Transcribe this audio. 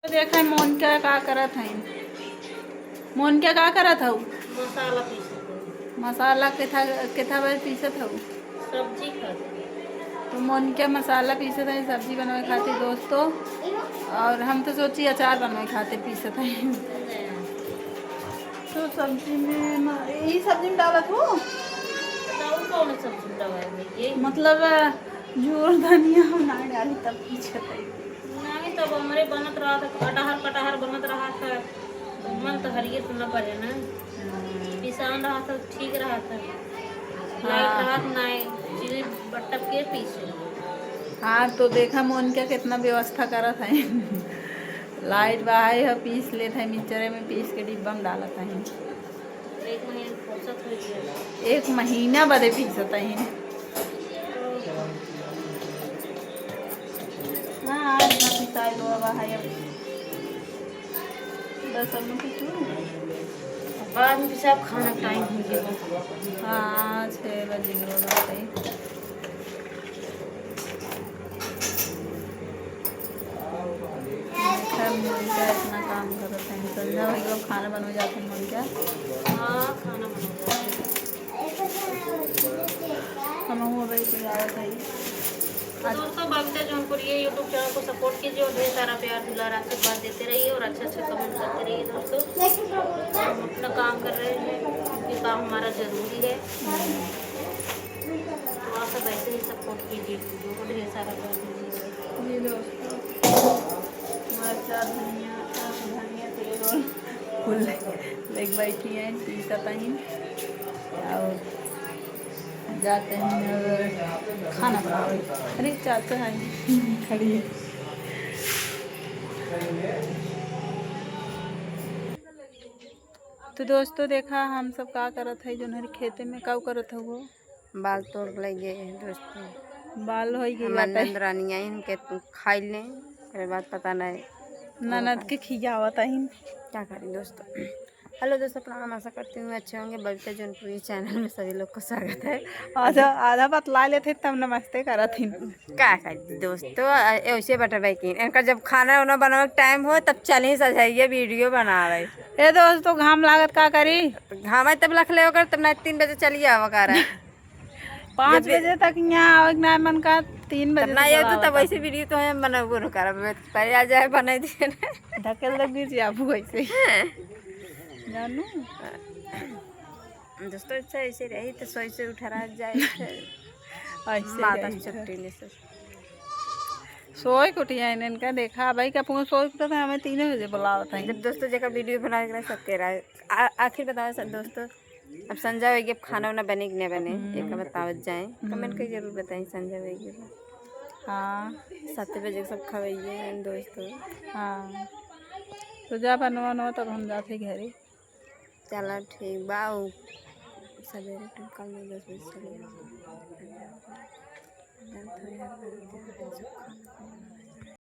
तो देखा मोन क्या करत है। मोन क्या करत हूँ। मसाला पीसत मसाला किथा बार पीसत हूँ। सब्जी खाते। तो मोन क्या मसाला पीसत है सब्जी बनवाए खातिर दोस्तों। और हम तो सोची अचार बनवाए खातिर पीसत है। तो सब्जी में यही सब्जी में डालत हूँ। और कौन सब्जी डलवाएंगे मतलब जोर धनिया हम ना डाली तब पीछत है। नहीं तब हमारे बनत रहा था कटहर बनत रहा था। मन तो हरियर तो न पड़े ना। पिसान रहा था ठीक रहा था। लाइट रहा हाँ नहीं चिली बट्टप के पीछे। हाँ तो देखा मोन क्या कितना व्यवस्था करत है। लाइट बहाई है पीस लेते है मिक्सचर में पीस के डिब्बा में डालत है। एक महीने फुर्सत हो गया। एक महीना बदे पीसत है। हाँ आज ना पिसाई लो अब है बस अब पीछू। बाद में सब खाना टाइम हो गया। हाँ 6 बजे बात है। मोन क्या इतना काम करत है। संध्या भाई लोग खाना बनवा जाते हैं मोन क्या। हाँ खाना बना हम हो गई तैयार है। तो दोस्तों बबीता जौनपुर ये यूट्यूब चैनल को सपोर्ट कीजिए और ढेर सारा प्यार दुलार आशीर्वाद देते रहिए और अच्छे कमेंट करते रहिए दोस्तों। हम अपना काम कर रहे हैं क्योंकि काम हमारा ज़रूरी है। तो आप सब ऐसे ही सपोर्ट कीजिए वीडियो को ढेर सारा प्यार दीजिएगा। ये दोस्तों मरचा धनिया तेल और फुल लेग बैठी है पीसत है। और जाते हैं खाना बनाओ। अरे चाचा है खड़ी है। तो दोस्तों देखा हम सब का करत है जो खेते में का करत हो। बाल तोड़ लगे दोस्तों। बाल हो गई हमारे बात नंदरानिया इनके तुम खाई लें फिर बात पता नहीं ननद के खियावत है। क्या करें दोस्तों। हेलो दोस्तों प्रणाम आशा करती हूँ अच्छे होंगे। बबीता जौनपुरी चैनल में सभी लोग को स्वागत है। आधा आधा बतला लेते तब नमस्ते करत ही। क्या कर दोस्तों ऐसे बटर बैकिंग इनका जब खाना वाना बनाने का टाइम हो तब चल ही सजाइए वीडियो बनावे। ए दोस्तों घाम लागत का करी। हमें तब रख ले तब ना 3 बजे चलिए आवा कर 5 बजे तक यहाँ आवे ना मन का 3 तब बजे ना से ये तो बुलावत तब वैसे वीडियो तो हम बनाबो न कर पहले आ जाए बना दिए ढकेल लग दीजिए आप वैसे जानू दोस्तों अच्छा ऐसे रही तो सोई से उठा जाए ऐसे माता रही चुट्टी ने से सोए कुटिया इनका देखा भाई का पूरा सोए कुटा था हमें 3 बजे बुलावत है। जब दोस्तों जगह वीडियो बना के सबके रहा आखिर बताओ सब दोस्तों अब संजय होगी खाना वाना बने कि नहीं बने एक बतावत जाए कमेंट कर जरूर बताएं संजय होगी। हाँ 7 बजे सब खवाइए दोस्तों। हाँ तो जा बनवा तब हम जाते घरे। चलो ठीक बाऊ सवेरे कल 10 बजे चले